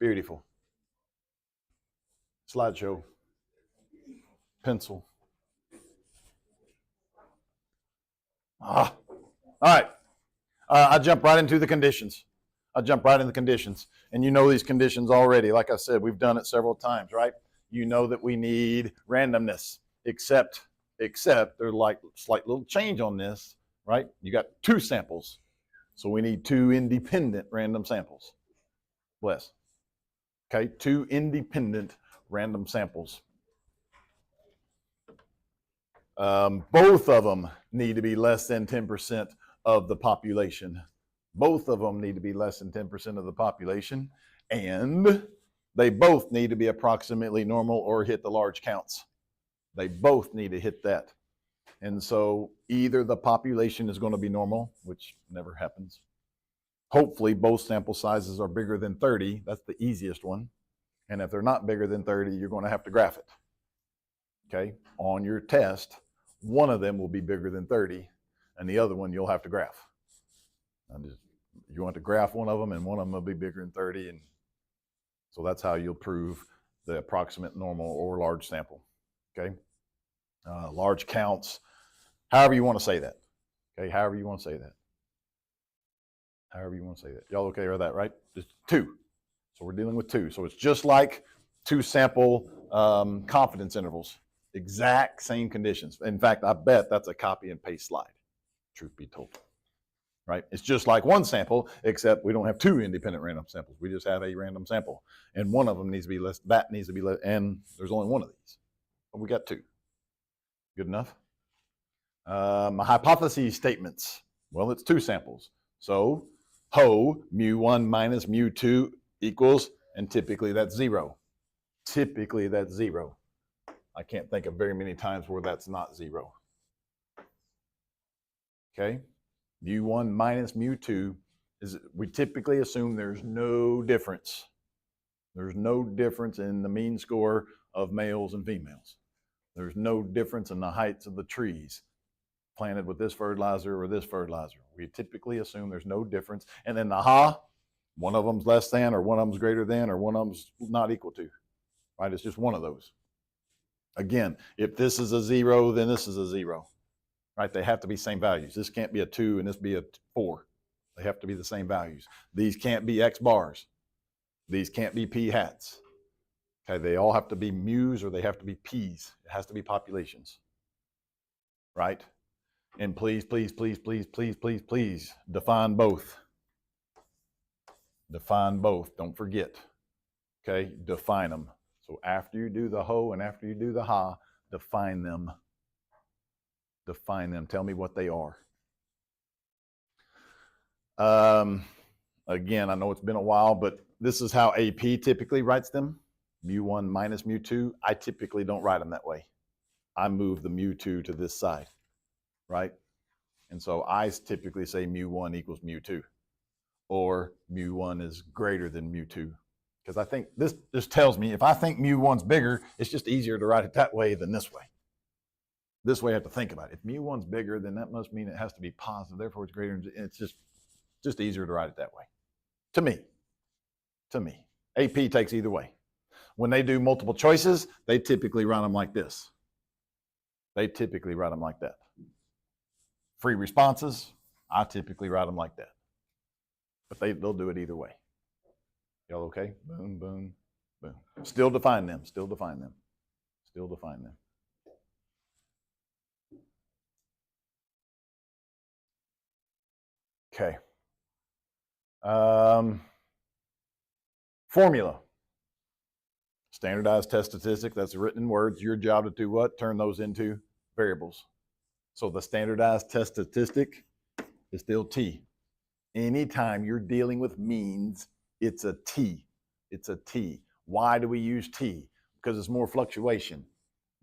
Beautiful. Slideshow. Pencil. All right. I jump right into the conditions. And you know these conditions already. Like I said, we've done it several times, right? You know that we need randomness, except there's like slight little change on this, right? You got two samples. So we need two independent random samples. Bless. Okay, two independent random samples. Both of them need to be less than 10% of the population. Both of them need to be less than 10% of the population. And they both need to be approximately normal or hit the large counts. They both need to hit that. And so either the population is going to be normal, which never happens. Hopefully both sample sizes are bigger than 30. That's the easiest one. And if they're not bigger than 30, you're going to have to graph it. Okay, on your test, one of them will be bigger than 30, and the other one you'll have to graph. You want to graph one of them, and one of them will be bigger than 30, and so that's how you'll prove the approximate normal or large sample. Okay, large counts, however you want to say that. Okay, however you want to say that. However you want to say that. Y'all okay with that, right? Just two. So we're dealing with two. So it's just like two sample confidence intervals. Exact same conditions. In fact, I bet that's a copy and paste slide, truth be told. Right? It's just like one sample, except we don't have two independent random samples. We just have a random sample. And one of them needs to be less, that needs to be less, and there's only one of these. But we got two. Good enough? My hypothesis statements. Well, it's two samples. So, mu1 minus mu2 equals, and typically that's 0. Typically that's 0. I can't think of very many times where that's not 0. Okay? Mu1 minus mu2 is, we typically assume there's no difference. There's no difference in the mean score of males and females. There's no difference in the heights of the trees planted with this fertilizer or this fertilizer. We typically assume there's no difference. And then the Ha, one of them's less than, or one of them's greater than, or one of them's not equal to. Right? It's just one of those. Again, if this is a 0, then this is a 0. Right? They have to be same values. This can't be a 2 and this be a 4. They have to be the same values. These can't be X bars. These can't be P hats. Okay, they all have to be mu's or they have to be P's. It has to be populations. Right? And please, please, please, please, please, please, please define both. Define both. Don't forget. Okay, define them. So after you do the Ho and after you do the Ha, define them. Define them. Tell me what they are. Again, I know it's been a while, but this is how AP typically writes them. Mu1 minus mu2. I typically don't write them that way. I move the mu2 to this side, right? And so I typically say mu1 equals mu2, or mu1 is greater than mu2. Because I think this just tells me if I think mu1's bigger, it's just easier to write it that way than this way. This way I have to think about it. If mu1's bigger, then that must mean it has to be positive, therefore it's greater. It's just easier to write it that way. To me. To me. AP takes either way. When they do multiple choices, they typically run them like this. They typically write them like that. Free responses, I typically write them like that. But they'll do it either way. Y'all okay? Boom, boom, boom. Still define them. Still define them. Still define them. Okay. Formula. Standardized test statistic, that's written in words. Your job to do what? Turn those into variables. So the standardized test statistic is still T. Anytime you're dealing with means, it's a T. It's a T. Why do we use T? Because it's more fluctuation.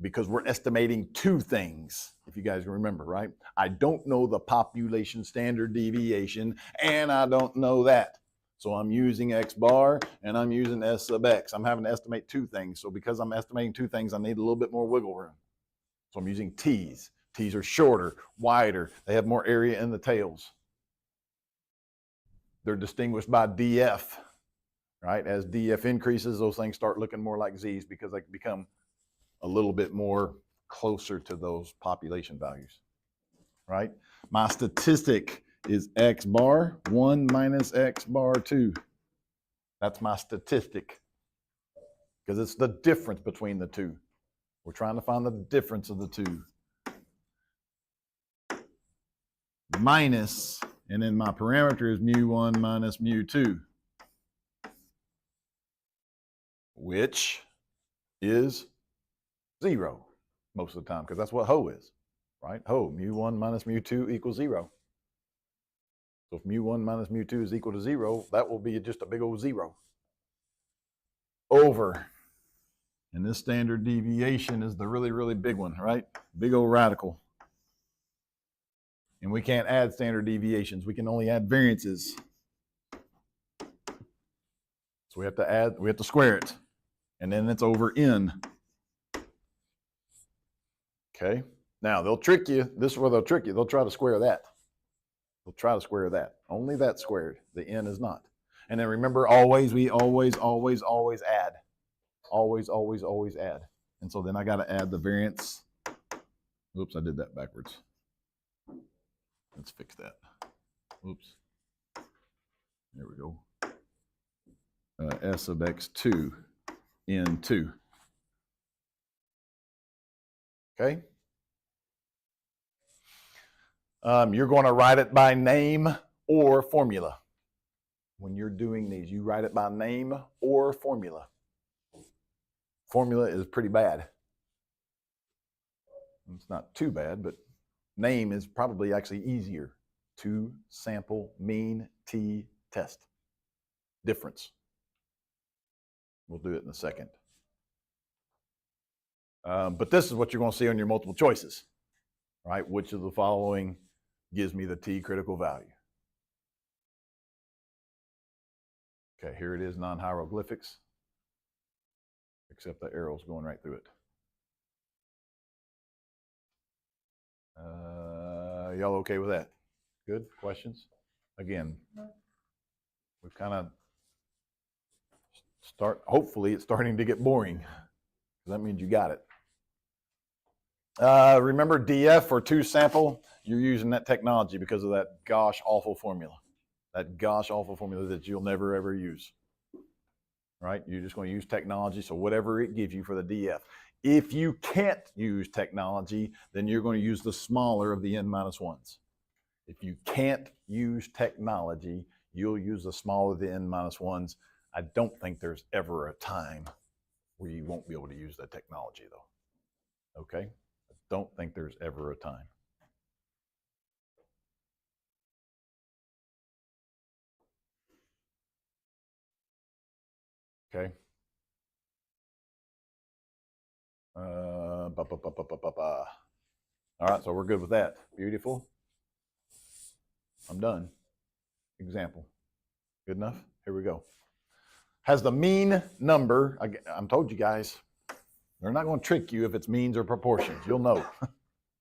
Because we're estimating two things, if you guys remember, right? I don't know the population standard deviation, and I don't know that. So I'm using X bar and I'm using S sub X. I'm having to estimate two things. So because I'm estimating two things, I need a little bit more wiggle room. So I'm using T's. T's are shorter, wider. They have more area in the tails. They're distinguished by DF, right? As DF increases, those things start looking more like Z's because they become a little bit more closer to those population values, right? My statistic is X bar 1 minus X bar 2. That's my statistic because it's the difference between the two. We're trying to find the difference of the two. Minus, and then my parameter is mu1 minus mu2, which is 0 most of the time because that's what HO is, right? HO, mu1 minus mu2 equals 0. So if mu1 minus mu2 is equal to 0, that will be just a big old 0. Over. And this standard deviation is the really, really big one, right? Big old radical. And we can't add standard deviations. We can only add variances. So we have to square it. And then it's over n. Okay. Now they'll trick you. This is where they'll trick you. They'll try to square that. They'll try to square that. Only that squared. The n is not. And then remember, we always add. Always add. And so then I got to add the variance. Oops, I did that backwards. Let's fix that. Oops. There we go. S sub x2 n2. Okay. You're going to write it by name or formula. When you're doing these, you write it by name or formula. Formula is pretty bad. It's not too bad, but name is probably actually easier. 2 sample mean t test. Difference. We'll do it in a second. But this is what you're going to see on your multiple choices, right? Which of the following gives me the t critical value? Okay, here it is, non-hieroglyphics, except the arrow's going right through it. Y'all okay with that? Good? Questions? Again, we've kind of hopefully it's starting to get boring. That means you got it. Remember DF or 2 sample? You're using that technology because of that gosh awful formula. That gosh awful formula that you'll never ever use. Right? You're just going to use technology, so whatever it gives you for the DF. If you can't use technology, then you're going to use the smaller of the n-1s. If you can't use technology, you'll use the smaller of the n-1s. I don't think there's ever a time where you won't be able to use that technology, though. Okay? I don't think there's ever a time. Okay? All right, so we're good with that. Beautiful. I'm done. Example. Good enough? Here we go. Has the mean number, I'm told you guys, they're not going to trick you if it's means or proportions. You'll know.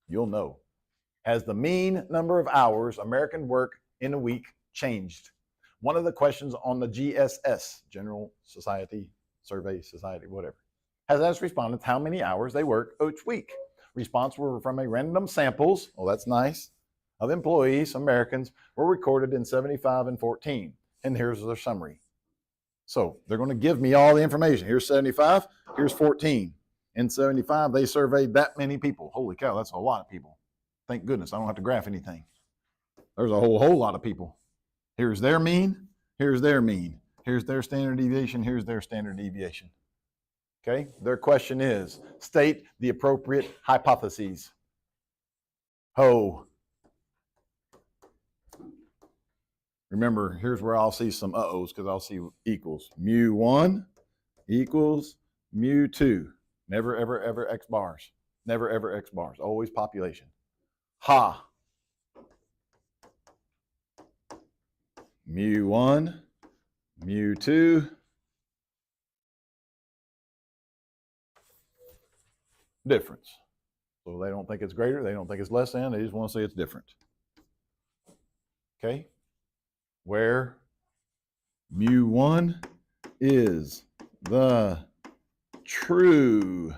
You'll know. Has the mean number of hours American work in a week changed? One of the questions on the GSS, General Society, Survey Society, whatever, has asked respondents how many hours they work each week. Response were from a random samples, oh that's nice, of employees, Americans, were recorded in 75 and 14. And here's their summary. So they're going to give me all the information. Here's 75, here's 14. In 75, they surveyed that many people. Holy cow, that's a lot of people. Thank goodness I don't have to graph anything. There's a whole lot of people. Here's their mean, here's their mean. Here's their standard deviation, here's their standard deviation. Okay, their question is, state the appropriate hypotheses. Ho. Remember, here's where I'll see some uh-ohs because I'll see equals. Mu1 equals mu2. Never, ever, ever X bars. Never, ever X bars. Always population. Ha. Mu1, mu2. Difference. So they don't think it's greater, they don't think it's less than, they just want to say it's different. Okay? Where mu1 is the true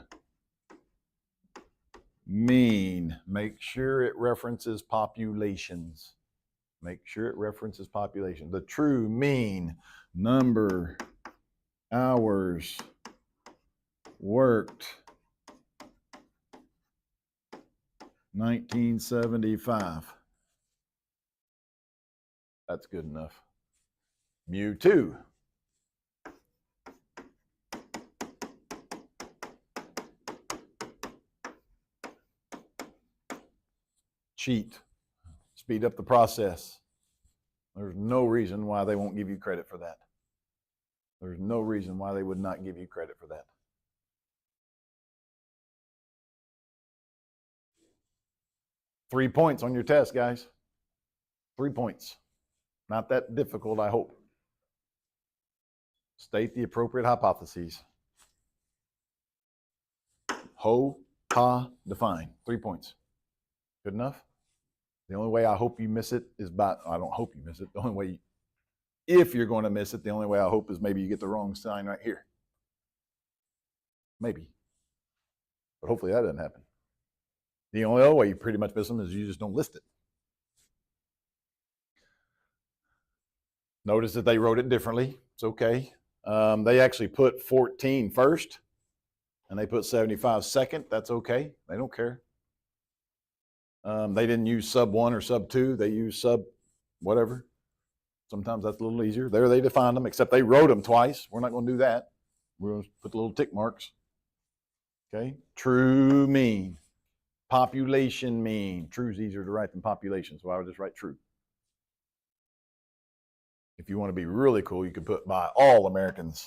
mean. Make sure it references populations. Make sure it references population. The true mean number hours worked 1975. That's good enough. Mu2. Cheat. Speed up the process. There's no reason why they won't give you credit for that. There's no reason why they would not give you credit for that. Three points on your test, guys. 3 points. Not that difficult, I hope. State the appropriate hypotheses. Ho, ha, define. 3 points. Good enough? The only way I hope you miss it is by, I don't hope you miss it. The only way, if you're going to miss it, the only way I hope is maybe you get the wrong sign right here. Maybe. But hopefully that doesn't happen. The only other way you pretty much miss them is you just don't list it. Notice that they wrote it differently. It's okay. They actually put 14 first, and they put 75 second. That's okay. They don't care. They didn't use sub 1 or sub 2. They used sub whatever. Sometimes that's a little easier. There they defined them, except they wrote them twice. We're not going to do that. We're going to put the little tick marks. Okay. True mean. Population mean. True's easier to write than population, so I would just write true. If you want to be really cool, you could put by all Americans.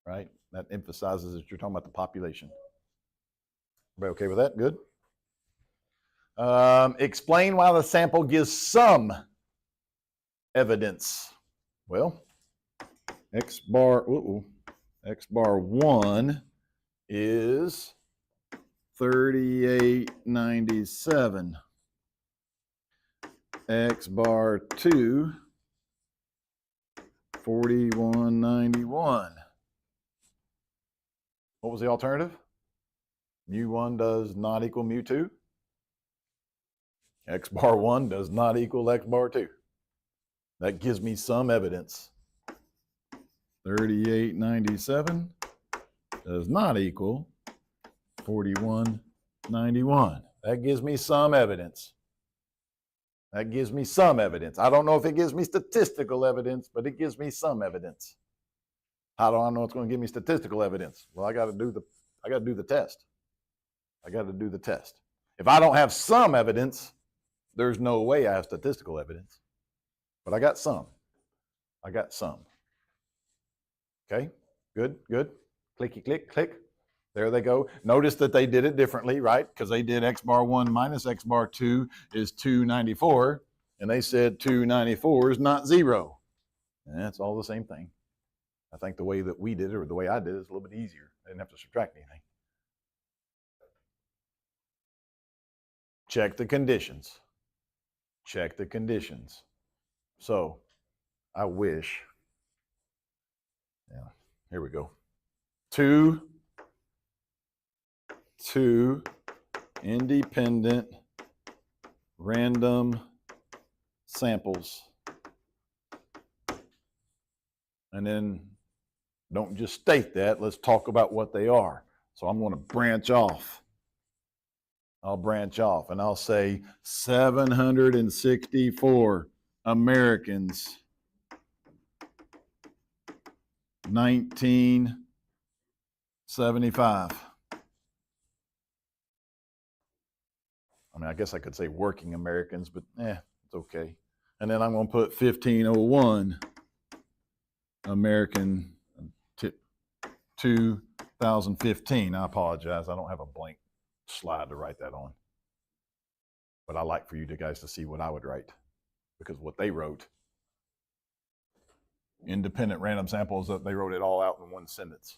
Right? That emphasizes that you're talking about the population. Everybody okay with that? Good. Explain why the sample gives some evidence. Well, X bar 1 is 3897. X bar 2, 4191. What was the alternative? Mu1 does not equal mu2. X bar 1 does not equal X bar 2. That gives me some evidence. 3897 does not equal 4191. That gives me some evidence. That gives me some evidence. I don't know if it gives me statistical evidence, but it gives me some evidence. How do I know it's going to give me statistical evidence? Well, I got to do the test. I got to do the test. If I don't have some evidence, there's no way I have statistical evidence. But I got some. I got some. Okay, good, good. Clicky, click, click. There they go. Notice that they did it differently, right? Because they did X bar 1 minus X bar 2 is 294. And they said 294 is not 0. And that's all the same thing. I think the way that we did it, or the way I did it, is a little bit easier. I didn't have to subtract anything. Check the conditions. Check the conditions. So, I wish, yeah, here we go. Two independent random samples. And then don't just state that, let's talk about what they are. So I'm going to branch off. I'll branch off and I'll say 764 Americans, 1975. I mean, I guess I could say working Americans, but it's okay. And then I'm going to put 1501 American 2015. I apologize. I don't have a blank slide to write that on. But I like for you guys to see what I would write, because what they wrote, independent random samples, they wrote it all out in one sentence.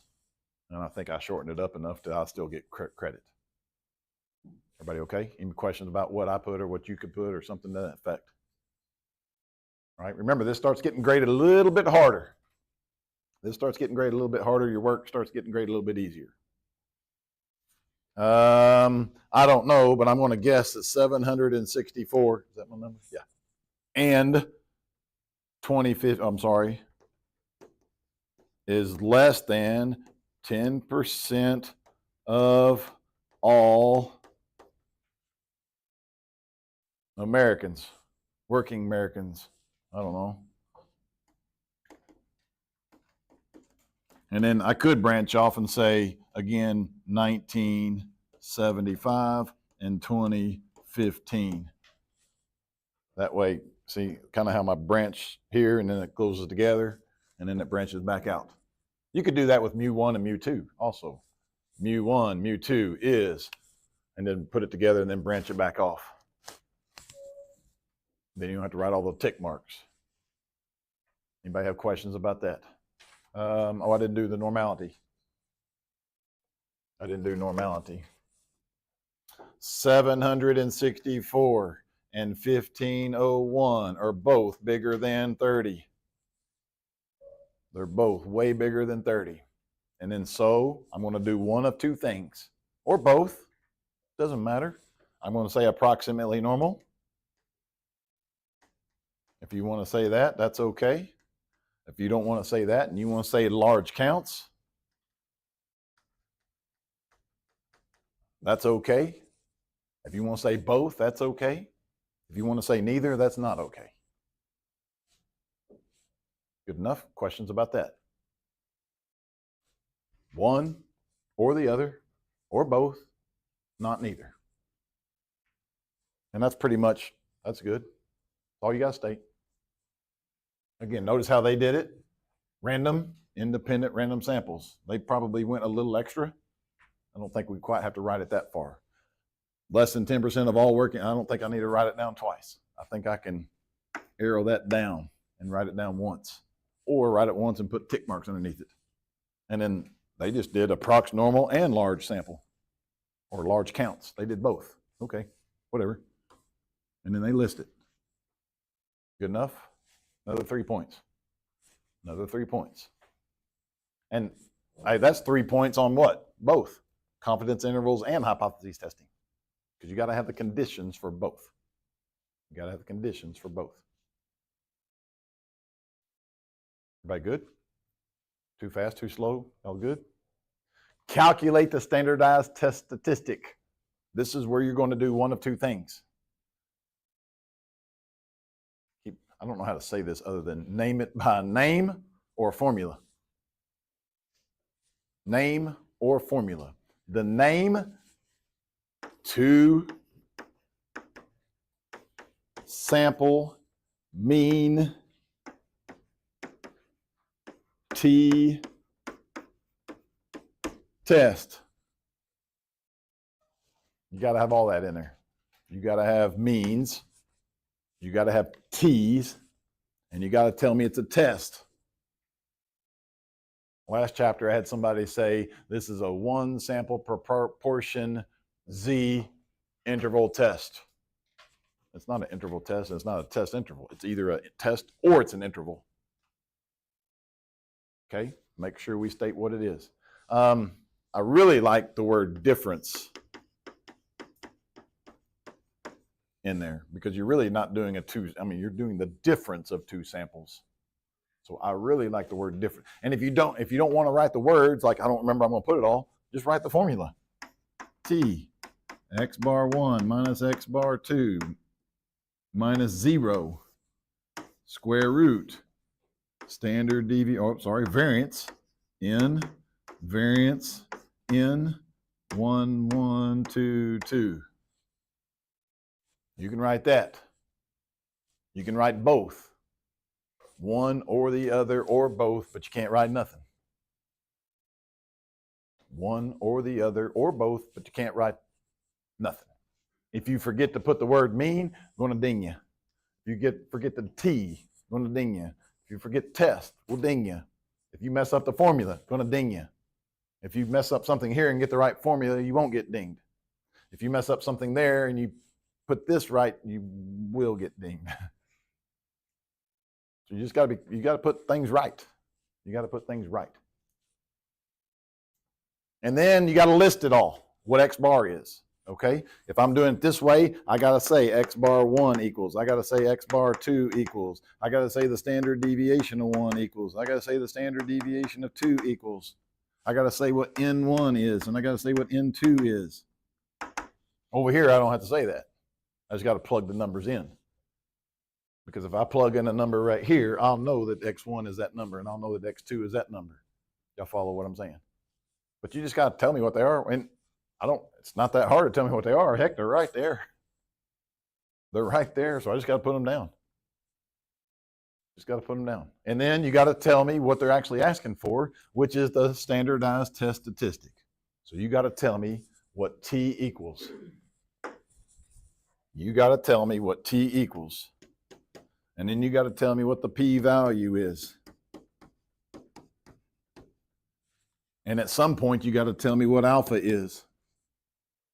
And I think I shortened it up enough that I'll still get credit. Everybody okay? Any questions about what I put or what you could put or something to that effect? right? Remember, this starts getting graded a little bit harder. This starts getting graded a little bit harder. Your work starts getting graded a little bit easier. I don't know, but I'm going to guess that 764, is that my number? Yeah. And 25, I'm sorry, is less than 10% of all Americans, working Americans. I don't know. And then I could branch off and say, again, 1975 and 2015. That way, see kind of how my branch here, and then it closes together, and then it branches back out. You could do that with mu1 and mu2 also. Mu1, mu2 is, and then put it together and then branch it back off. Then you don't have to write all the tick marks. Anybody have questions about that? Oh, I didn't do the normality. I didn't do normality. 764 and 1501 are both bigger than 30. They're both way bigger than 30. And then so I'm going to do one of two things, or both. Doesn't matter. I'm going to say approximately normal. If you want to say that, that's okay. If you don't want to say that and you want to say large counts, that's okay. If you want to say both, that's okay. If you want to say neither, that's not okay. Good enough? Questions about that? One or the other, or both, not neither. And that's pretty much, that's good. That's all you got to state. Again, notice how they did it. Random, independent, random samples. They probably went a little extra. I don't think we quite have to write it that far. Less than 10% of all working, I don't think I need to write it down twice. I think I can arrow that down and write it down once. Or write it once and put tick marks underneath it. And then they just did approx normal and large sample. Or large counts. They did both. Okay, whatever. And then they list it. Good enough? Another 3 points. Another 3 points. And that's 3 points on what? Both. Confidence intervals and hypothesis testing. Because you got to have the conditions for both. You got to have the conditions for both. Everybody good? Too fast, too slow? All good? Calculate the standardized test statistic. This is where you're going to do one of two things. I don't know how to say this other than name it by name or formula. Name or formula. The name to sample mean t test. You got to have all that in there. You got to have means. You got to have t's, and you got to tell me it's a test. Last chapter, I had somebody say this is a one sample per proportion z interval test. It's not an interval test. It's not a test interval. It's either a test or it's an interval. Okay, make sure we state what it is. I really like the word difference in there because you're really not doing you're doing the difference of two samples. So I really like the word different. And if you don't want to write the words, like I don't remember I'm going to put it all, just write the formula. T, x bar 1 minus x bar 2 minus 0, square root, standard variance in 1, 1, 2, 2. You can write that. You can write both. One or the other or both, but you can't write nothing. One or the other or both, but you can't write nothing. If you forget to put the word mean, I'm going to ding you. If you forget the T, I'm going to ding you. If you forget test, we'll ding you. If you mess up the formula, I'm going to ding you. If you mess up something here and get the right formula, you won't get dinged. If you mess up something there and you put this right, you will get dinged. So you got to put things right. You got to put things right. And then you got to list it all, what X bar is. Okay, if I'm doing it this way, I got to say X bar 1 equals. I got to say X bar 2 equals. I got to say the standard deviation of 1 equals. I got to say the standard deviation of 2 equals. I got to say what N1 is, and I got to say what N2 is. Over here, I don't have to say that. I just got to plug the numbers in. Because if I plug in a number right here, I'll know that X1 is that number, and I'll know that X2 is that number. Y'all follow what I'm saying? But you just got to tell me what they are. And it's not that hard to tell me what they are. Heck, they're right there. They're right there, so I just got to put them down. Just got to put them down. And then you got to tell me what they're actually asking for, which is the standardized test statistic. So you got to tell me what T equals. You got to tell me what T equals. And then you got to tell me what the p-value is. And at some point, you got to tell me what alpha is.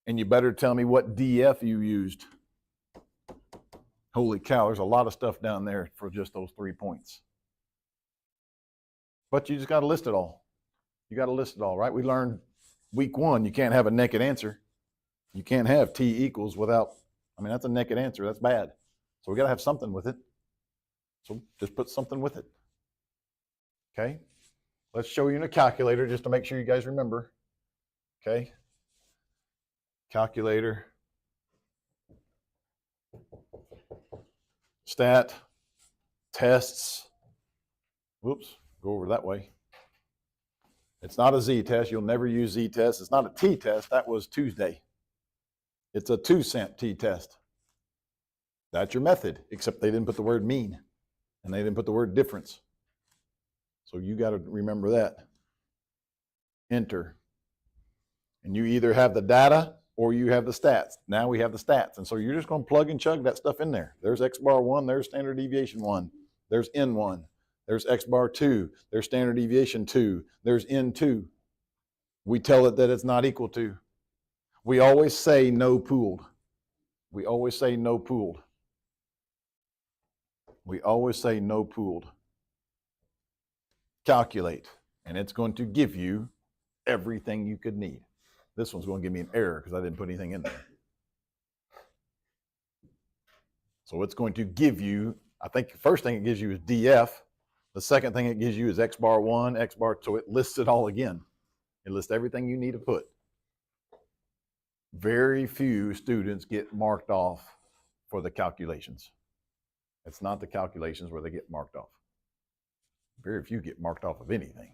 And you better tell me what DF you used. Holy cow, there's a lot of stuff down there for just those 3 points. But you just got to list it all. You got to list it all, right? We learned week 1, you can't have a naked answer. You can't have T equals without, that's a naked answer. That's bad. So we got to have something with it. So just put something with it. Okay? Let's show you in a calculator just to make sure you guys remember. Okay? Calculator. Stat. Tests. Whoops. Go over that way. It's not a z-test. You'll never use z-test. It's not a t-test. That was Tuesday. It's a 2-cent t-test. That's your method, except they didn't put the word mean. And they didn't put the word difference. So you got to remember that. Enter. And you either have the data or you have the stats. Now we have the stats. And so you're just going to plug and chug that stuff in there. There's X bar 1, there's standard deviation 1, there's N1, there's X bar 2, there's standard deviation 2, there's N2. We tell it that it's not equal to. We always say no pooled. We always say no pooled. We always say no pooled. Calculate, and it's going to give you everything you could need. This one's going to give me an error because I didn't put anything in there. So it's going to give you, I think the first thing it gives you is DF. The second thing it gives you is X bar 1, X bar 2. So it lists it all again. It lists everything you need to put. Very few students get marked off for the calculations. It's not the calculations where they get marked off. Very few get marked off of anything.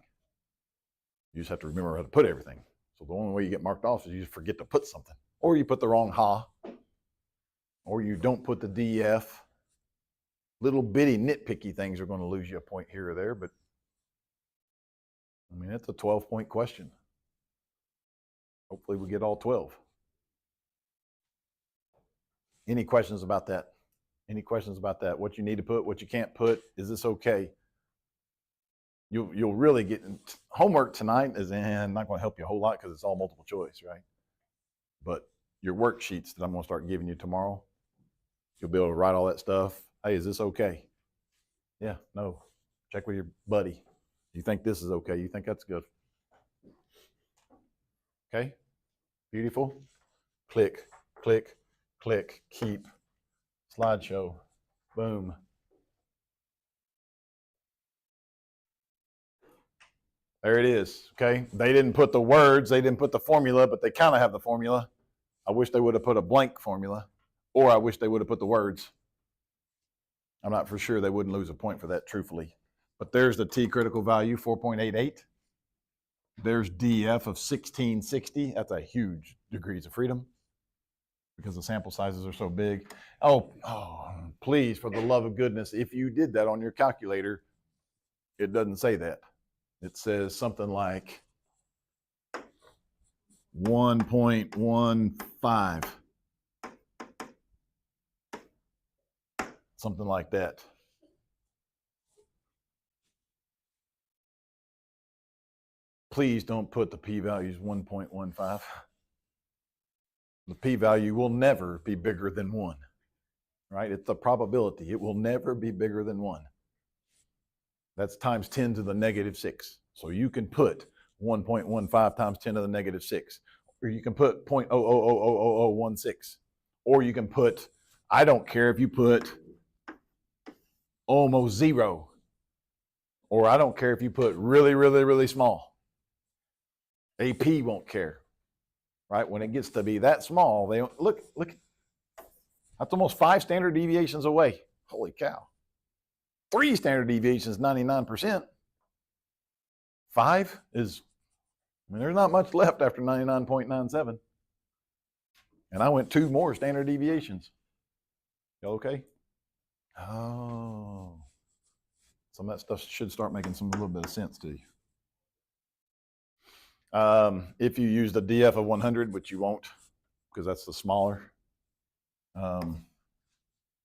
You just have to remember how to put everything. So the only way you get marked off is you just forget to put something. Or you put the wrong ha. Or you don't put the DF. Little bitty nitpicky things are going to lose you a point here or there, but it's a 12-point question. Hopefully we get all 12. Any questions about that? Any questions about that? What you need to put, what you can't put? Is this okay? You'll really get homework tonight is not going to help you a whole lot because it's all multiple choice, right? But your worksheets that I'm going to start giving you tomorrow, you'll be able to write all that stuff. Hey, is this okay? Yeah, no. Check with your buddy. You think this is okay? You think that's good? Okay? Beautiful. Click, click, click, keep. Slideshow. Boom. There it is, okay? They didn't put the words, they didn't put the formula, but they kind of have the formula. I wish they would have put a blank formula, or I wish they would have put the words. I'm not for sure they wouldn't lose a point for that, truthfully. But there's the T critical value, 4.88. There's DF of 1660. That's a huge degrees of freedom because the sample sizes are so big. Oh, please, for the love of goodness, if you did that on your calculator, it doesn't say that. It says something like 1.15. Something like that. Please don't put the p-values 1.15. The p-value will never be bigger than 1, right? It's a probability. It will never be bigger than 1. That's times 10 to the negative 6. So you can put 1.15 times 10 to the negative 6. Or you can put 0.00000016. Or you can put, I don't care if you put almost 0. Or I don't care if you put really, really, really small. AP won't care. Right? When it gets to be that small, they look. That's almost 5 standard deviations away. Holy cow. 3 standard deviations, 99%. 5 is, there's not much left after 99.97. And I went 2 more standard deviations. You okay? Oh. Some of that stuff should start making a little bit of sense to you. If you use the DF of 100, which you won't, because that's the smaller,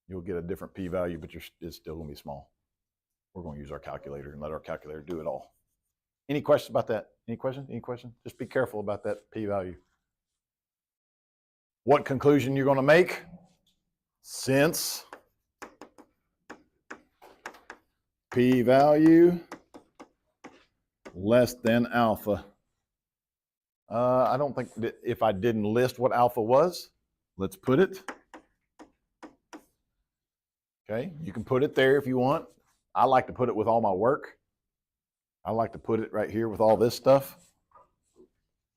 you'll get a different p-value, but it's still going to be small. We're going to use our calculator and let our calculator do it all. Any questions about that? Any questions? Any questions? Just be careful about that p-value. What conclusion you're going to make? Since p-value less than alpha. I don't think that if I didn't list what alpha was, let's put it. Okay, you can put it there if you want. I like to put it with all my work. I like to put it right here with all this stuff.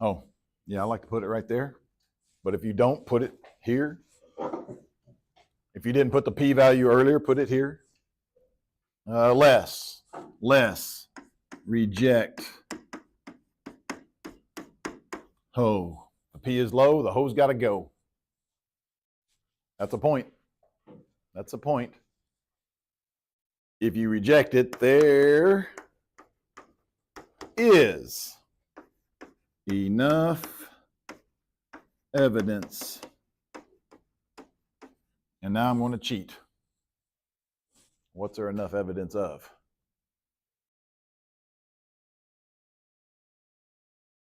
Oh, yeah, I like to put it right there. But if you don't, put it here. If you didn't put the p-value earlier, put it here. Less, reject, ho. The p is low, the ho's got to go. That's a point. That's a point. If you reject it, there is enough evidence. And now I'm going to cheat. What's there enough evidence of?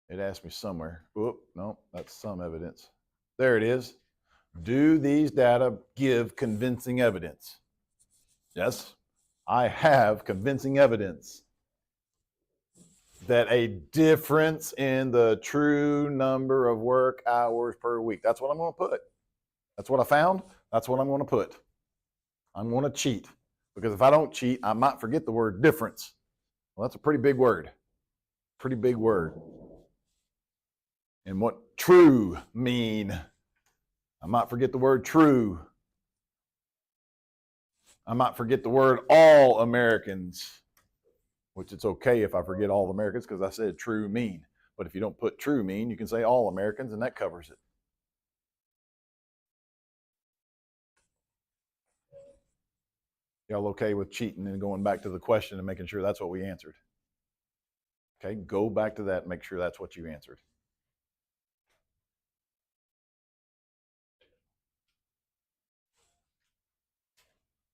It asked me somewhere. Oop, no, that's some evidence. There it is. Do these data give convincing evidence? Yes, I have convincing evidence that a difference in the true number of work hours per week. That's what I'm going to put. That's what I found. That's what I'm going to put. I'm going to cheat. Because if I don't cheat, I might forget the word difference. Well, that's a pretty big word. Pretty big word. And what true mean? I might forget the word true. I might forget the word all Americans, which it's okay if I forget all Americans because I said true mean. But if you don't put true mean, you can say all Americans and that covers it. Y'all okay with cheating and going back to the question and making sure that's what we answered? Okay, go back to that and make sure that's what you answered.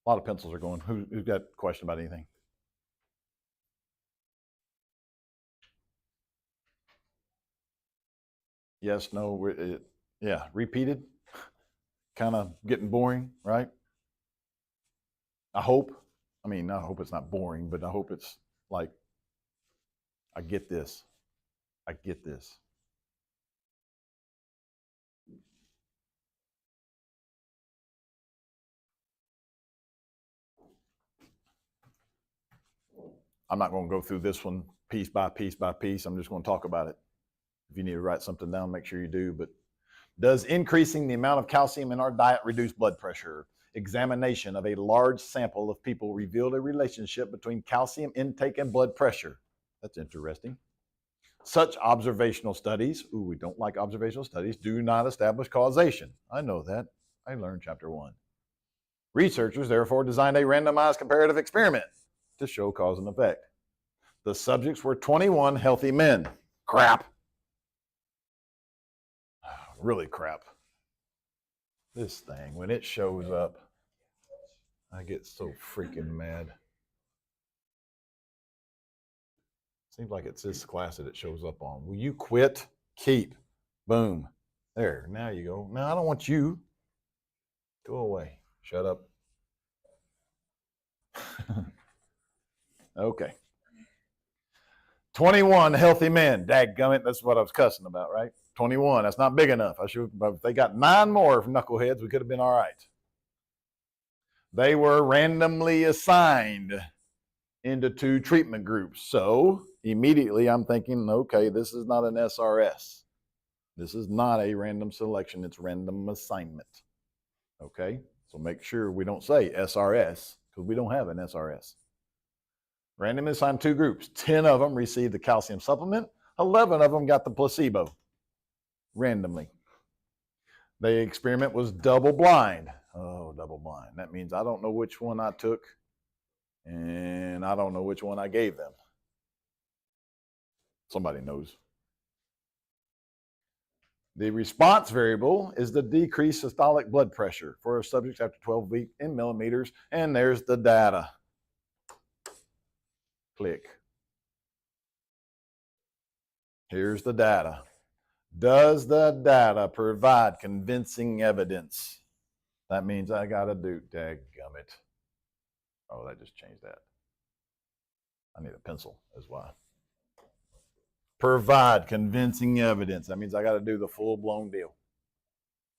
A lot of pencils are going. Who's got a question about anything? Yes, no, yeah, repeated. Kind of getting boring, right? I hope. I mean, I hope it's not boring, but I hope it's like, I get this. I get this. I'm not going to go through this one piece by piece by piece. I'm just going to talk about it. If you need to write something down, make sure you do. But does increasing the amount of calcium in our diet reduce blood pressure? Examination of a large sample of people revealed a relationship between calcium intake and blood pressure. That's interesting. Such observational studies, we don't like observational studies, do not establish causation. I know that. I learned chapter 1. Researchers therefore designed a randomized comparative experiment to show cause and effect. The subjects were 21 healthy men. Crap. Really crap. This thing, when it shows up, I get so freaking mad. Seems like it's this class that it shows up on. Will you quit? Keep. Boom. There, now you go. No, I don't want you. Go away. Shut up. Okay. 21 healthy men. Dadgummit, that's what I was cussing about, right? 21, that's not big enough. But if they got 9 more knuckleheads, we could have been all right. They were randomly assigned into 2 treatment groups. So immediately I'm thinking, okay, this is not an SRS. This is not a random selection, it's random assignment. Okay, so make sure we don't say SRS because we don't have an SRS. Randomly assigned 2 groups. 10 of them received the calcium supplement. 11 of them got the placebo randomly. The experiment was double blind. Oh, double blind. That means I don't know which one I took and I don't know which one I gave them. Somebody knows. The response variable is the decreased systolic blood pressure for subjects after 12 weeks in millimeters, and there's the data. Click. Here's the data. Does the data provide convincing evidence? That means I got to do, dadgummit. Oh, that just changed that. I need a pencil as well. Provide convincing evidence. That means I got to do the full-blown deal.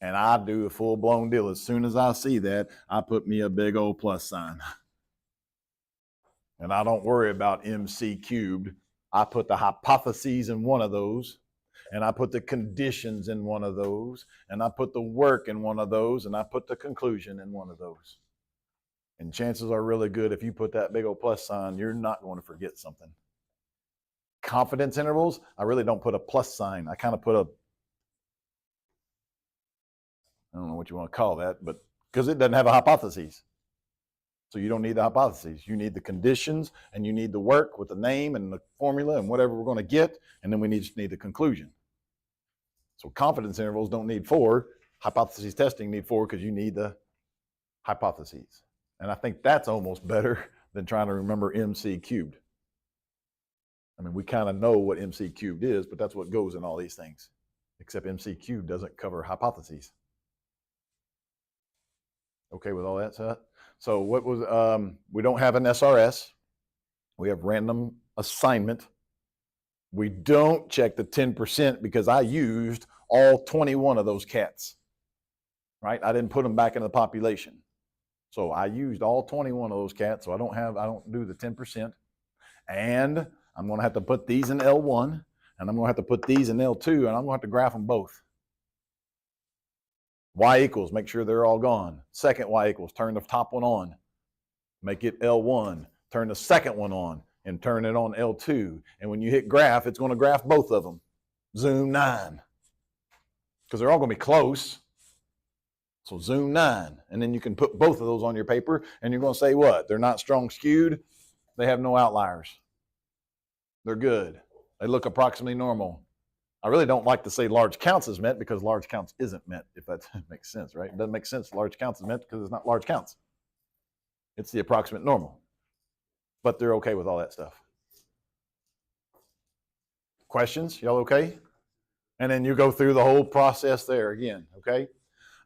And I do a full-blown deal. As soon as I see that, I put me a big old plus sign. And I don't worry about MC cubed. I put the hypotheses in one of those, and I put the conditions in one of those, and I put the work in one of those, and I put the conclusion in one of those. And chances are really good if you put that big old plus sign, you're not going to forget something. Confidence intervals, I really don't put a plus sign. I kind of put a, I don't know what you want to call that, but because it doesn't have a hypothesis. So you don't need the hypotheses. You need the conditions, and you need the work with the name and the formula and whatever we're going to get, and then we just need the conclusion. So confidence intervals don't need 4. Hypothesis testing need 4 because you need the hypotheses. And I think that's almost better than trying to remember MC cubed. I mean, we kind of know what MC cubed is, but that's what goes in all these things, except MC cubed doesn't cover hypotheses. Okay with all that, Seth? So what was, we don't have an SRS. We have random assignment. We don't check the 10% because I used all 21 of those cats, right? I didn't put them back in the population. So I used all 21 of those cats, so I don't do the 10%. And I'm gonna have to put these in L1, and I'm gonna have to put these in L2, and I'm gonna have to graph them both. Y equals, make sure they're all gone. Second Y equals, turn the top one on. Make it L1, turn the second one on, and turn it on L2. And when you hit graph, it's gonna graph both of them. Zoom 9. Because they're all gonna be close. So zoom 9. And then you can put both of those on your paper, and you're gonna say what? They're not strong skewed. They have no outliers. They're good. They look approximately normal. I really don't like to say large counts is met because large counts isn't met, if that makes sense, right? It doesn't make sense large counts is met because it's not large counts. It's the approximate normal. But they're okay with all that stuff. Questions? Y'all okay? And then you go through the whole process there again, okay?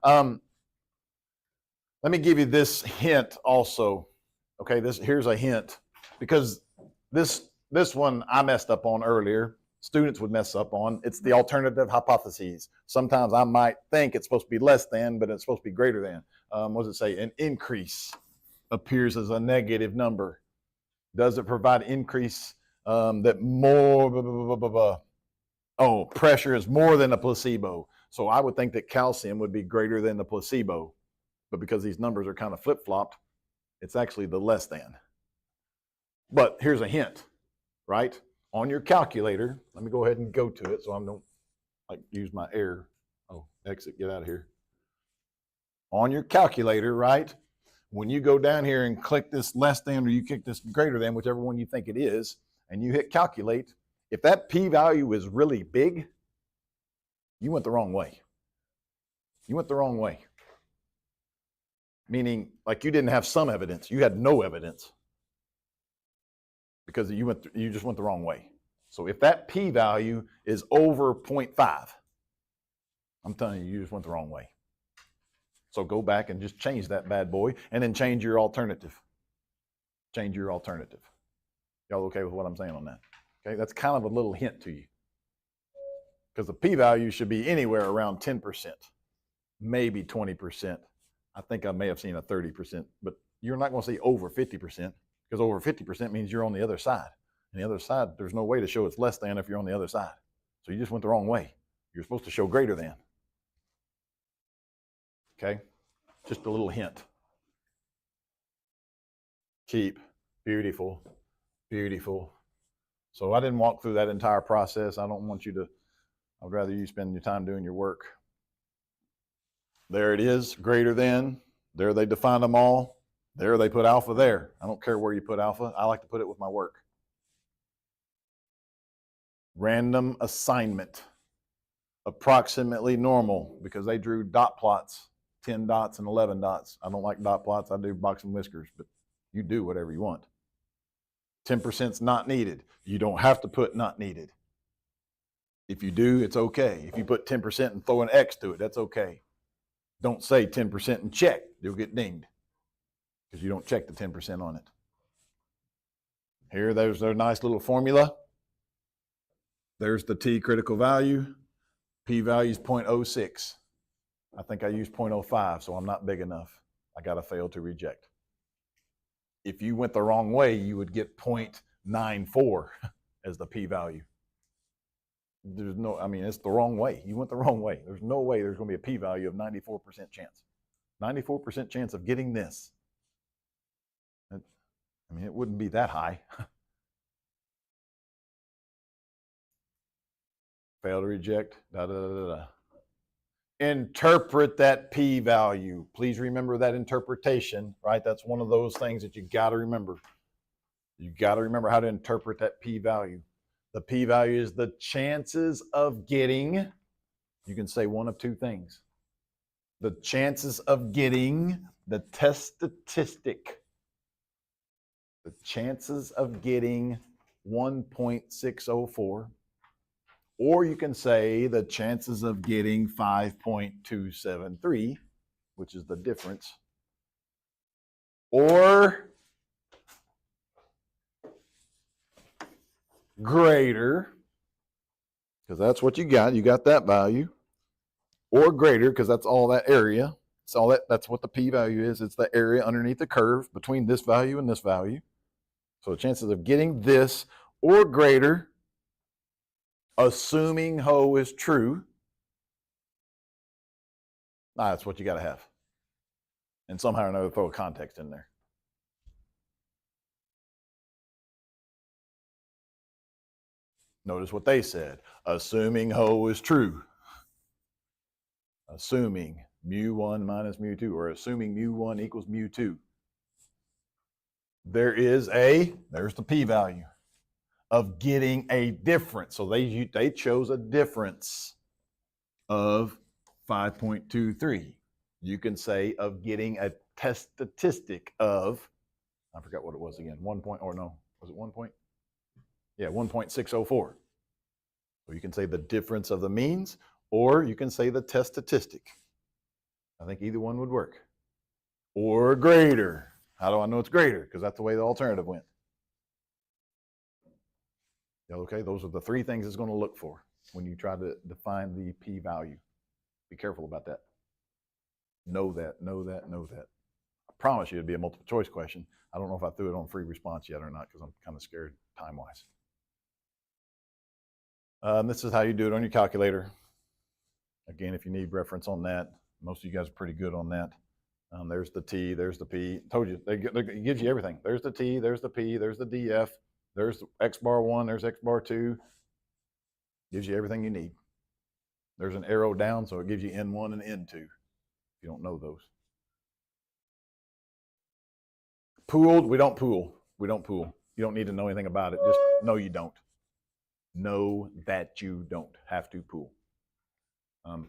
Let me give you this hint also. Okay, here's a hint because this one I messed up on earlier. Students would mess up on. It's the alternative hypotheses. Sometimes I might think it's supposed to be less than, but it's supposed to be greater than. What does it say? An increase appears as a negative number. Does it provide increase that more, pressure is more than a placebo. So I would think that calcium would be greater than the placebo. But because these numbers are kind of flip-flopped, it's actually the less than. But here's a hint, right? On your calculator, let me go ahead and go to it so I don't use my air. Oh, exit, get out of here. On your calculator, right? When you go down here and click this less than or you click this greater than, whichever one you think it is, and you hit calculate, if that p-value is really big, you went the wrong way. You went the wrong way. Meaning, like you didn't have some evidence, you had no evidence. Because you just went the wrong way. So if that p-value is over 0.5, I'm telling you, you just went the wrong way. So go back and just change that bad boy and then change your alternative. Change your alternative. Y'all okay with what I'm saying on that? Okay, that's kind of a little hint to you. Because the p-value should be anywhere around 10%, maybe 20%. I think I may have seen a 30%, but you're not going to see over 50%, because over 50% means you're on the other side. And the other side, there's no way to show it's less than if you're on the other side. So you just went the wrong way. You're supposed to show greater than. Okay? Just a little hint. Keep. Beautiful. Beautiful. So I didn't walk through that entire process. I don't want you to, I'd rather you spend your time doing your work. There it is, greater than. There they define them all. There they put alpha there. I don't care where you put alpha. I like to put it with my work. Random assignment. Approximately normal, because they drew dot plots, 10 dots and 11 dots. I don't like dot plots. I do box and whiskers, but you do whatever you want. 10% is not needed. You don't have to put not needed. If you do, it's okay. If you put 10% and throw an X to it, that's okay. Don't say 10% and check. You'll get dinged because you don't check the 10% on it. Here, there's their nice little formula. There's the T critical value. P-value is 0.06. I think I used 0.05, so I'm not big enough. I got to fail to reject. If you went the wrong way, you would get 0.94 as the p-value. There's no, I mean, it's the wrong way. You went the wrong way. There's no way there's going to be a p-value of 94% chance. 94% chance of getting this. I mean, it wouldn't be that high. Fail to reject, da, da, da, da, da. Interpret that p-value. Please remember that interpretation, right? That's one of those things that you got to remember. You got to remember how to interpret that p-value. The p-value is the chances of getting, you can say one of two things. The chances of getting the test statistic. The chances of getting 1.604. Or you can say the chances of getting 5.273, which is the difference. Or greater, because that's what you got. You got that value. Or greater, because that's all that area. It's all that's what the p-value is. It's the area underneath the curve between this value and this value. So the chances of getting this or greater, assuming HO is true, that's what you got to have. And somehow or another throw a context in there. Notice what they said. Assuming HO is true. Assuming mu1 minus mu2, or assuming mu1 equals mu2. There's the p-value of getting a difference. So they chose a difference of 5.23. You can say of getting a test statistic of, I forgot what it was again, 1 point, or no, was it 1 point? Yeah, 1.604. So you can say the difference of the means, or you can say the test statistic. I think either one would work. Or greater. How do I know it's greater? Because that's the way the alternative went. Okay, those are the three things it's going to look for when you try to define the p-value. Be careful about that. Know that, know that, know that. I promise you it'd be a multiple choice question. I don't know if I threw it on free response yet or not, because I'm kind of scared time-wise. This is how you do it on your calculator. Again, if you need reference on that, most of you guys are pretty good on that. There's the T, there's the P. Told you, it gives you everything. There's the T, there's the P, there's the DF, there's X bar 1, there's X bar 2. Gives you everything you need. There's an arrow down, so it gives you N1 and N2, if you don't know those. Pooled, we don't pool. We don't pool. You don't need to know anything about it. Just know you don't. Know that you don't have to pool.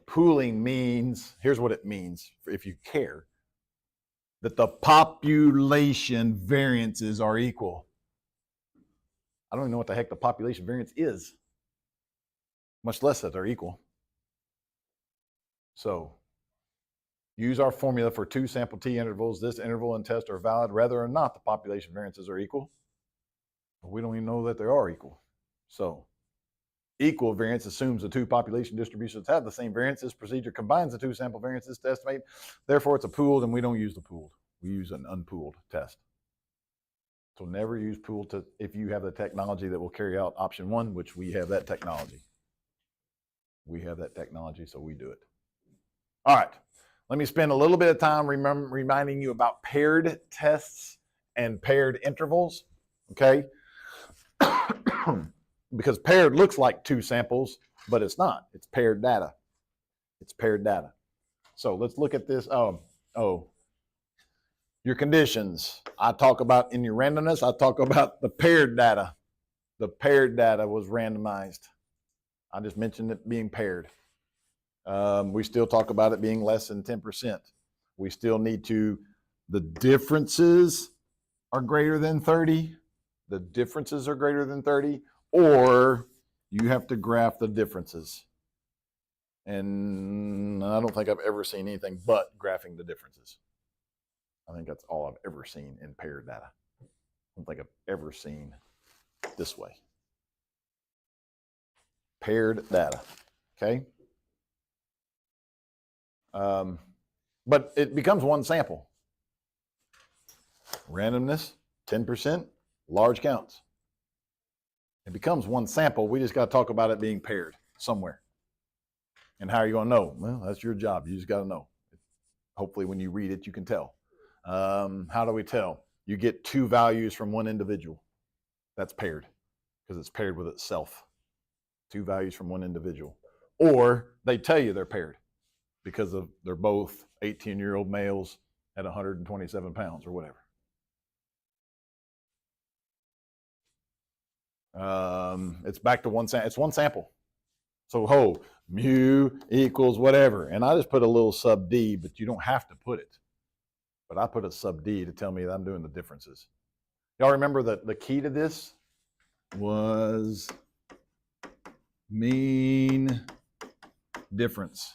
Pooling means, here's what it means, if you care, that the population variances are equal. I don't even know what the heck the population variance is, much less that they're equal. So use our formula for 2 sample t intervals. This interval and test are valid whether or not the population variances are equal. We don't even know that they are equal. So equal variance assumes the two population distributions have the same variance. This procedure combines the two sample variances to estimate. Therefore, it's a pooled, and we don't use the pooled. We use an unpooled test. So never use pooled if you have the technology that will carry out option one, which we have that technology. We have that technology, so we do it. All right. Let me spend a little bit of time reminding you about paired tests and paired intervals, okay? Because paired looks like two samples, but it's not. It's paired data. It's paired data. So let's look at this. Your conditions. I talk about in your randomness, I talk about the paired data. The paired data was randomized. I just mentioned it being paired. We still talk about it being less than 10%. We still need to, the differences are greater than 30. The differences are greater than 30, or you have to graph the differences. And I don't think I've ever seen anything but graphing the differences. I think that's all I've ever seen in paired data. I don't think I've ever seen this way. Paired data, okay? But it becomes one sample. Randomness, 10%, large counts. It becomes one sample. We just got to talk about it being paired somewhere. And how are you going to know? Well, that's your job. You just got to know. Hopefully when you read it, you can tell. How do we tell? You get two values from one individual. That's paired because it's paired with itself. Two values from one individual. Or they tell you they're paired because they're both 18-year-old males at 127 pounds or whatever. It's back to one sample. It's one sample. So mu equals whatever. And I just put a little sub d, but you don't have to put it. But I put a sub d to tell me that I'm doing the differences. Y'all remember that the key to this was mean difference.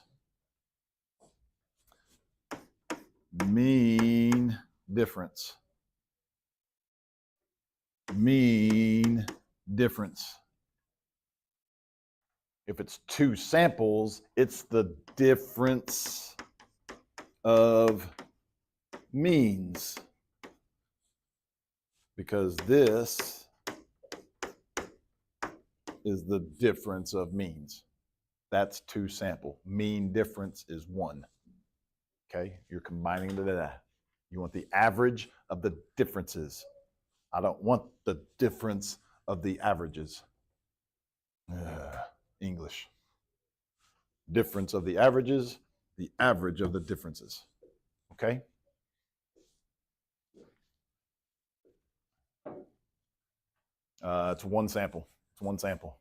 Mean difference. Mean difference. If it's two samples, it's the difference of means. Because this is the difference of means. That's two sample. Mean difference is one. Okay, you're combining the data. You want the average of the differences. I don't want the difference of the averages. English. Difference of the averages, the average of the differences. Okay? It's one sample. It's one sample.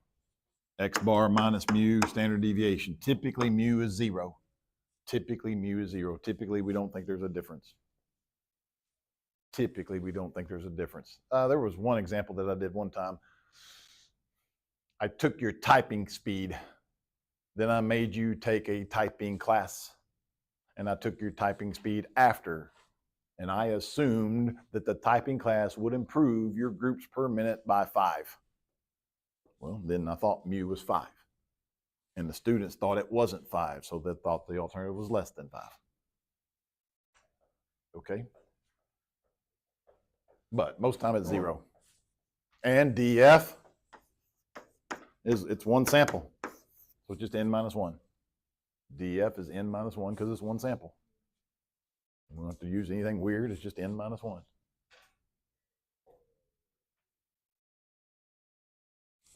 X bar minus mu, standard deviation. Typically, mu is 0. Typically, mu is 0. Typically, we don't think there's a difference. Typically, we don't think there's a difference. There was one example that I did one time. I took your typing speed. Then I made you take a typing class. And I took your typing speed after. And I assumed that the typing class would improve your groups per minute by 5. Well, then I thought mu was 5. And the students thought it wasn't 5, so they thought the alternative was less than 5. Okay? But most time it's 0. And DF it's one sample. So it's just n minus 1. DF is n minus 1 because it's one sample. We don't have to use anything weird. It's just n minus 1.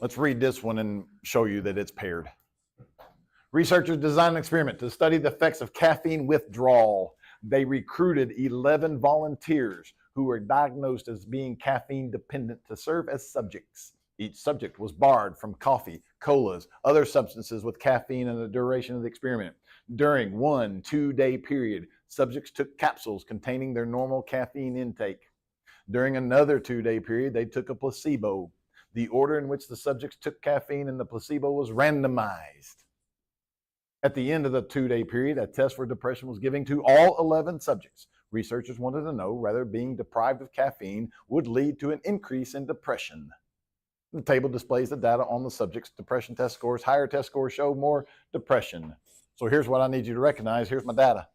Let's read this one and show you that it's paired. Researchers designed an experiment to study the effects of caffeine withdrawal. They recruited 11 volunteers who were diagnosed as being caffeine dependent to serve as subjects. Each subject was barred from coffee, colas, other substances with caffeine in the duration of the experiment. During one 2-day period, subjects took capsules containing their normal caffeine intake. During another 2-day period, they took a placebo. The order in which the subjects took caffeine and the placebo was randomized. At the end of the 2-day period, a test for depression was given to all 11 subjects. Researchers wanted to know whether being deprived of caffeine would lead to an increase in depression. The table displays the data on the subject's depression test scores. Higher test scores show more depression. So here's what I need you to recognize. Here's my data.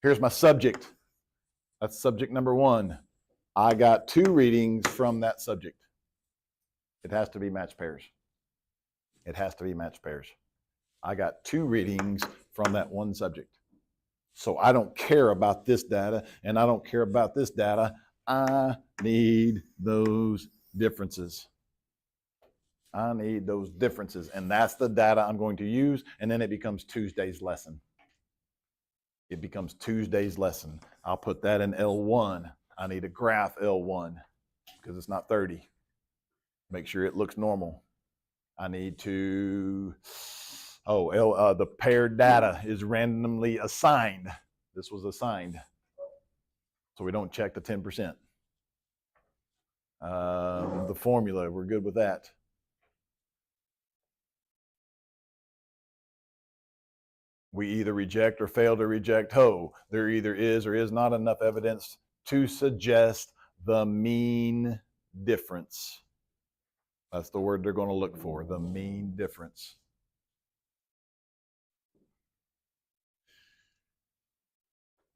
Here's my subject. That's subject number 1. I got 2 readings from that subject. It has to be matched pairs. It has to be matched pairs. I got 2 readings from that one subject. So I don't care about this data, and I don't care about this data. I need those differences. I need those differences, and that's the data I'm going to use, and then it becomes Tuesday's lesson. It becomes Tuesday's lesson. I'll put that in L1. I need a graph L1 because it's not 30. Make sure it looks normal. I need to, the paired data is randomly assigned. This was assigned. So we don't check the 10%. The formula, we're good with that. We either reject or fail to reject Ho. There either is or is not enough evidence to suggest the mean difference. That's the word they're going to look for, the mean difference.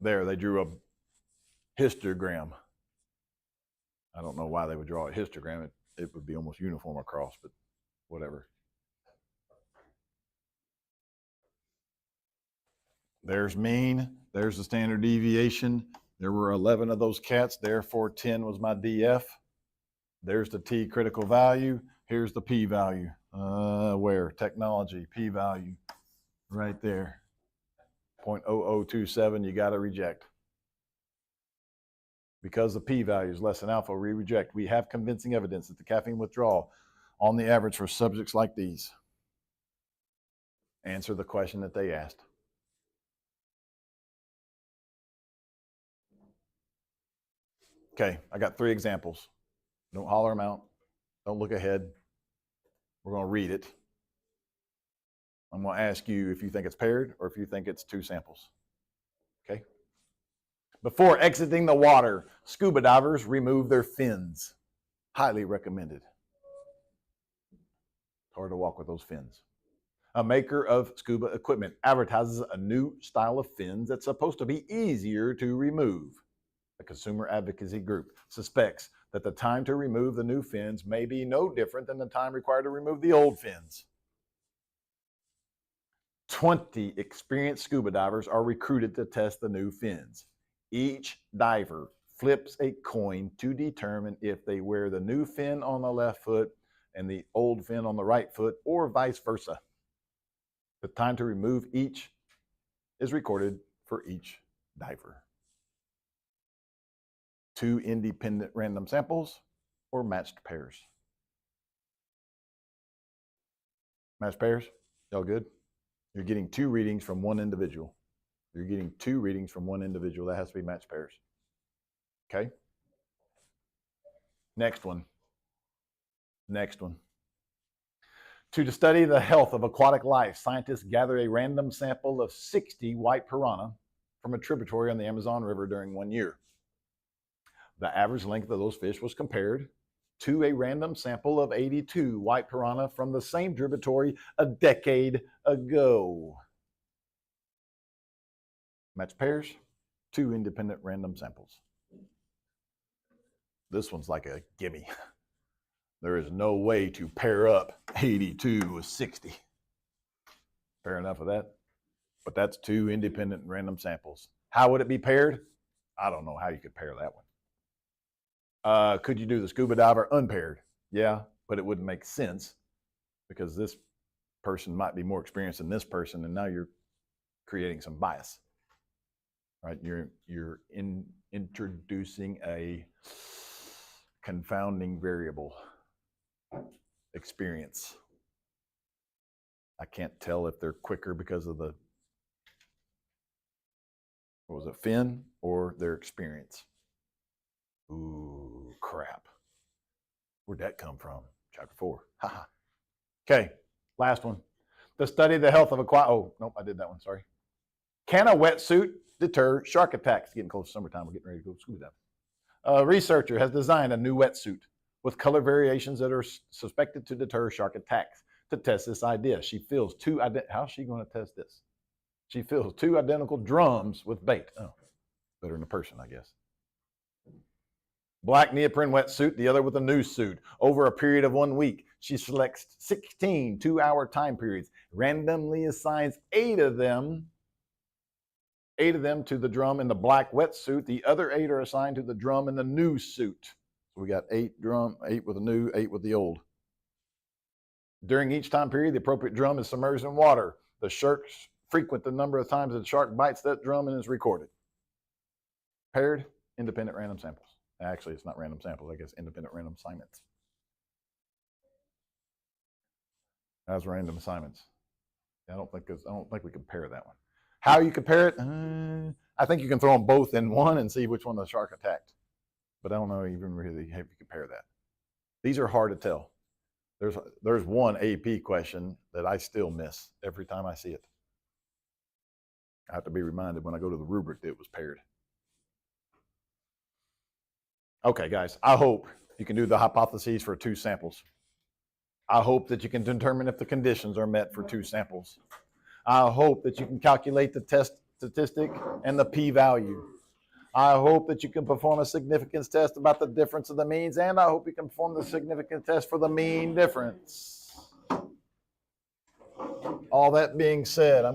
There, they drew a histogram. I don't know why they would draw a histogram. It would be almost uniform across, but whatever. There's mean. There's the standard deviation. There were 11 of those cats. Therefore, 10 was my DF. There's the T critical value. Here's the P value. Where? Technology, P value. Right there. 0.0027, you got to reject. Because the P value is less than alpha, we reject. We have convincing evidence that the caffeine withdrawal on the average for subjects like these. Answer the question that they asked. Okay, I got 3 examples. Don't holler them out. Don't look ahead. We're going to read it. I'm going to ask you if you think it's paired or if you think it's 2 samples. Okay? Before exiting the water, scuba divers remove their fins. Highly recommended. It's hard to walk with those fins. A maker of scuba equipment advertises a new style of fins that's supposed to be easier to remove. A consumer advocacy group suspects that the time to remove the new fins may be no different than the time required to remove the old fins. 20 experienced scuba divers are recruited to test the new fins. Each diver flips a coin to determine if they wear the new fin on the left foot and the old fin on the right foot, or vice versa. The time to remove each is recorded for each diver. 2 independent random samples or matched pairs. Matched pairs? Y'all good? You're getting 2 readings from one individual. You're getting 2 readings from one individual. That has to be matched pairs. Okay? Next one. Next one. To study the health of aquatic life, scientists gathered a random sample of 60 white piranha from a tributary on the Amazon River during 1 year. The average length of those fish was compared to a random sample of 82 white piranha from the same tributary a decade ago. Matched pairs, 2 independent random samples. This one's like a gimme. There is no way to pair up 82 with 60. Fair enough of that. But that's 2 independent random samples. How would it be paired? I don't know how you could pair that one. Could you do the scuba diver unpaired? Yeah, but it wouldn't make sense because this person might be more experienced than this person, and now you're creating some bias, right? You're introducing a confounding variable. Experience. I can't tell if they're quicker because of the, what was it, fin, or their experience. Ooh, crap. Where'd that come from? Chapter 4. Haha. Okay, last one. To study the health of aquatic. Oh, nope, I did that one, sorry. Can a wetsuit deter shark attacks? Getting close to summertime, we're getting ready to go scuba diving. A researcher has designed a new wetsuit with color variations that are suspected to deter shark attacks. To test this idea, she fills how's she going to test this? She fills 2 identical drums with bait. Oh, better than a person, I guess. Black neoprene wetsuit, the other with a noose suit. Over a period of 1 week, she selects 16 2-hour time periods, randomly assigns 8 of them to the drum in the black wetsuit. The other 8 are assigned to the drum in the new suit. So we got 8 with the new, 8 with the old. During each time period, the appropriate drum is submerged in water. The sharks frequent the number of times that the shark bites that drum and is recorded. Paired, independent random samples. Actually, it's not random samples, I guess independent random assignments. As random assignments. I don't think we compare that one. How you compare it? I think you can throw them both in one and see which one the shark attacked. But I don't know even really how you compare that. These are hard to tell. There's one AP question that I still miss every time I see it. I have to be reminded when I go to the rubric that it was paired. Okay, guys, I hope you can do the hypotheses for 2 samples. I hope that you can determine if the conditions are met for 2 samples. I hope that you can calculate the test statistic and the p-value. I hope that you can perform a significance test about the difference of the means, and I hope you can perform the significance test for the mean difference. All that being said, I'm